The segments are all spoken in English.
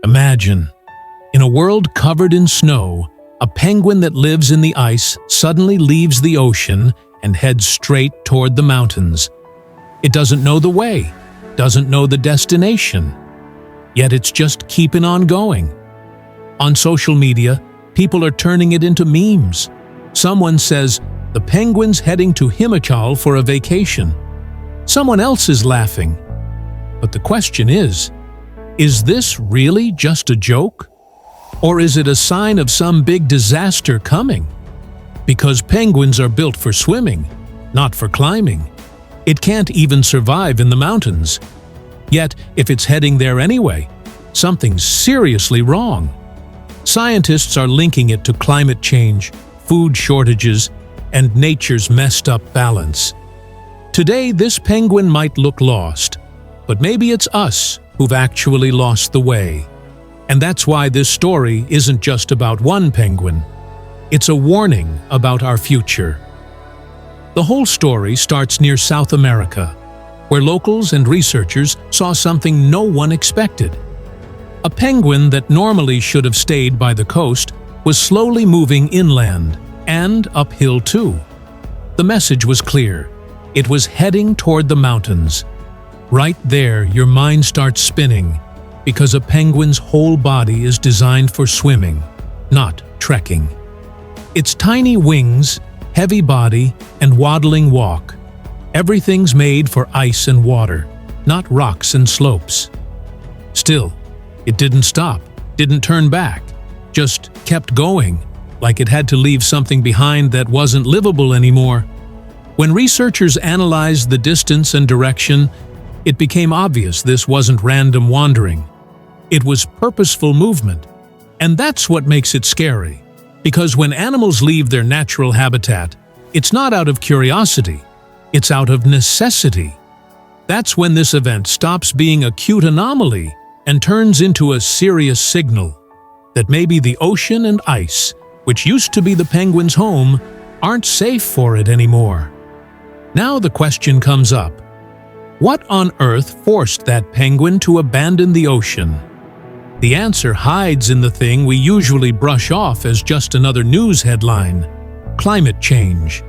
Imagine, in a world covered in snow, a penguin that lives in the ice suddenly leaves the ocean and heads straight toward the mountains. It doesn't know the way, doesn't know the destination, yet it's just keeping on going. On social media, people are turning it into memes. Someone says, "The penguin's heading to Himachal for a vacation." Someone else is laughing. But the question is this really just a joke? Or is it a sign of some big disaster coming? Because penguins are built for swimming, not for climbing. It can't even survive in the mountains. Yet, if it's heading there anyway, something's seriously wrong. Scientists are linking it to climate change, food shortages, and nature's messed up balance. Today, this penguin might look lost, but maybe it's us who've actually lost the way. And that's why this story isn't just about one penguin. It's a warning about our future. The whole story starts near South America, where locals and researchers saw something no one expected. A penguin that normally should have stayed by the coast was slowly moving inland, and uphill too. The message was clear. It was heading toward the mountains. Right there, your mind starts spinning, because a penguin's whole body is designed for swimming, not trekking. Its tiny wings, heavy body, and waddling walk. Everything's made for ice and water, not rocks and slopes. Still, it didn't stop, didn't turn back, just kept going, like it had to leave something behind that wasn't livable anymore. When researchers analyzed the distance and direction, it became obvious this wasn't random wandering. It was purposeful movement. And that's what makes it scary. Because when animals leave their natural habitat, it's not out of curiosity, it's out of necessity. That's when this event stops being a cute anomaly and turns into a serious signal that maybe the ocean and ice, which used to be the penguin's home, aren't safe for it anymore. Now the question comes up: what on earth forced that penguin to abandon the ocean? The answer hides in the thing we usually brush off as just another news headline: climate change.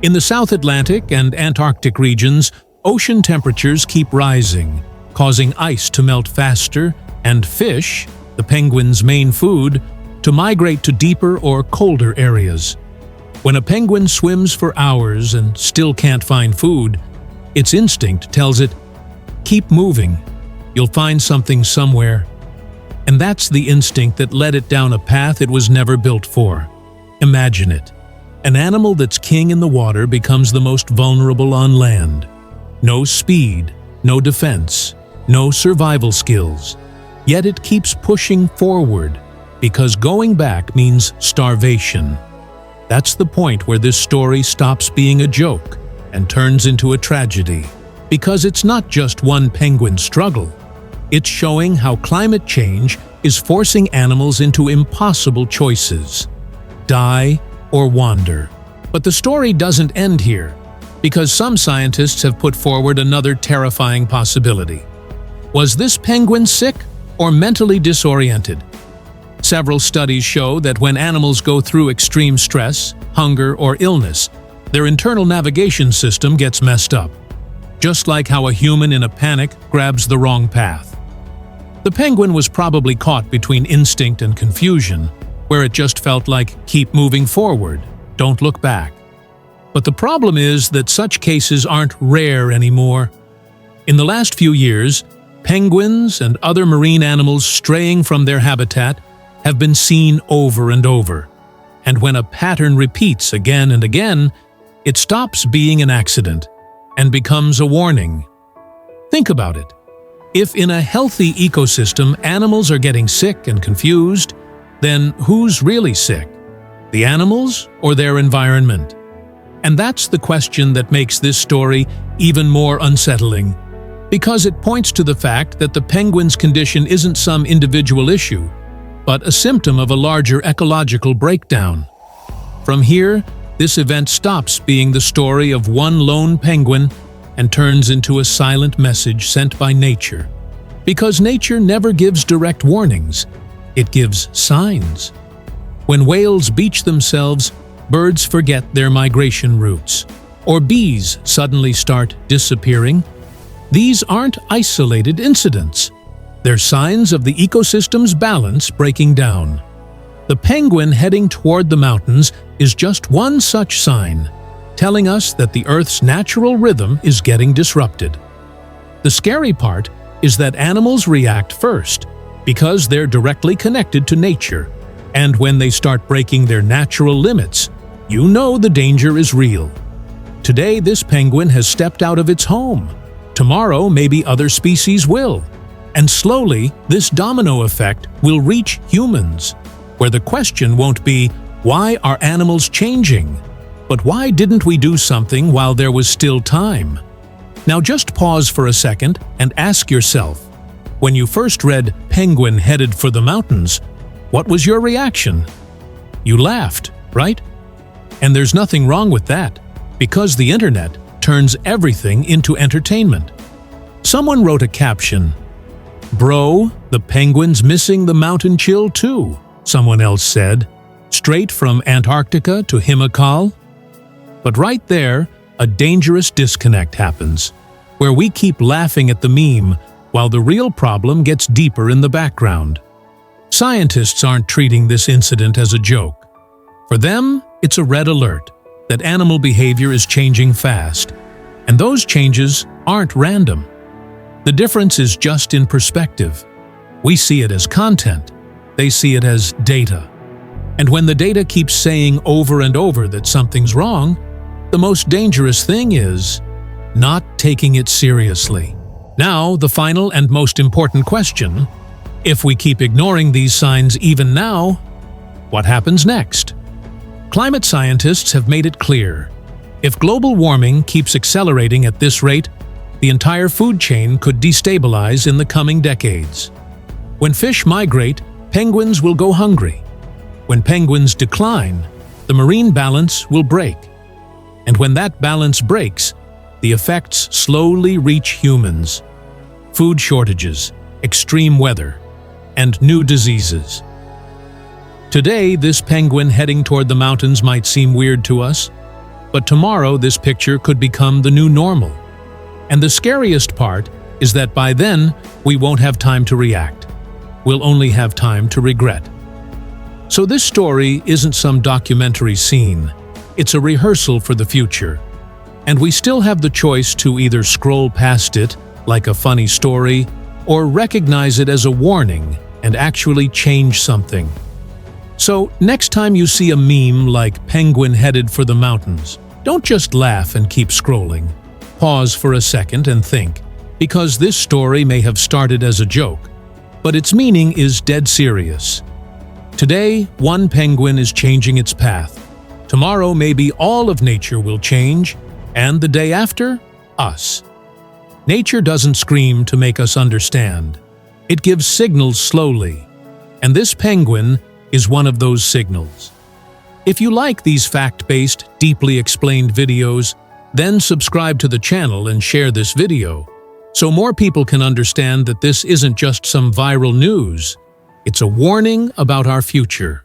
In the South Atlantic and Antarctic regions, ocean temperatures keep rising, causing ice to melt faster and fish, the penguin's main food, to migrate to deeper or colder areas. When a penguin swims for hours and still can't find food, its instinct tells it, "Keep moving. You'll find something somewhere." And that's the instinct that led it down a path it was never built for. Imagine it. An animal that's king in the water becomes the most vulnerable on land. No speed, no defense, no survival skills. Yet it keeps pushing forward, because going back means starvation. That's the point where this story stops being a joke and turns into a tragedy. Because it's not just one penguin struggle. It's showing how climate change is forcing animals into impossible choices: die or wander. But the story doesn't end here, because some scientists have put forward another terrifying possibility. Was this penguin sick or mentally disoriented? Several studies show that when animals go through extreme stress, hunger, or illness, their internal navigation system gets messed up, just like how a human in a panic grabs the wrong path. The penguin was probably caught between instinct and confusion, where it just felt like, keep moving forward, don't look back. But the problem is that such cases aren't rare anymore. In the last few years, penguins and other marine animals straying from their habitat have been seen over and over. And when a pattern repeats again and again, it stops being an accident and becomes a warning. Think about it. If in a healthy ecosystem animals are getting sick and confused, then who's really sick? The animals or their environment? And that's the question that makes this story even more unsettling, because it points to the fact that the penguin's condition isn't some individual issue, but a symptom of a larger ecological breakdown. From here, this event stops being the story of one lone penguin and turns into a silent message sent by nature. Because nature never gives direct warnings, it gives signs. When whales beach themselves, birds forget their migration routes, or bees suddenly start disappearing. These aren't isolated incidents. They're signs of the ecosystem's balance breaking down. The penguin heading toward the mountains is just one such sign, telling us that the Earth's natural rhythm is getting disrupted. The scary part is that animals react first, because they're directly connected to nature, and when they start breaking their natural limits, you know the danger is real. Today, this penguin has stepped out of its home. Tomorrow, maybe other species will. And slowly, this domino effect will reach humans, where the question won't be, why are animals changing? But why didn't we do something while there was still time? Now just pause for a second and ask yourself, when you first read "penguin headed for the mountains," what was your reaction? You laughed, right? And there's nothing wrong with that, because the internet turns everything into entertainment. Someone wrote a caption, "Bro, the penguin's missing the mountain chill too," someone else said, "straight from Antarctica to Himachal." But right there, a dangerous disconnect happens, where we keep laughing at the meme while the real problem gets deeper in the background. Scientists aren't treating this incident as a joke. For them, it's a red alert that animal behavior is changing fast, and those changes aren't random. The difference is just in perspective. We see it as content, they see it as data. And when the data keeps saying over and over that something's wrong, the most dangerous thing is not taking it seriously. Now, the final and most important question: if we keep ignoring these signs even now, what happens next? Climate scientists have made it clear. If global warming keeps accelerating at this rate, the entire food chain could destabilize in the coming decades. When fish migrate, penguins will go hungry. When penguins decline, the marine balance will break. And when that balance breaks, the effects slowly reach humans. Food shortages, extreme weather, and new diseases. Today, this penguin heading toward the mountains might seem weird to us, but tomorrow this picture could become the new normal. And the scariest part is that by then, we won't have time to react. We'll only have time to regret. So this story isn't some documentary scene. It's a rehearsal for the future. And we still have the choice to either scroll past it like a funny story or recognize it as a warning and actually change something. So next time you see a meme like "penguin headed for the mountains," don't just laugh and keep scrolling. Pause for a second and think, because this story may have started as a joke, but its meaning is dead serious. Today, one penguin is changing its path. Tomorrow, maybe all of nature will change, and the day after, us. Nature doesn't scream to make us understand. It gives signals slowly, and this penguin is one of those signals. If you like these fact-based, deeply explained videos, then subscribe to the channel and share this video, so more people can understand that this isn't just some viral news. It's a warning about our future.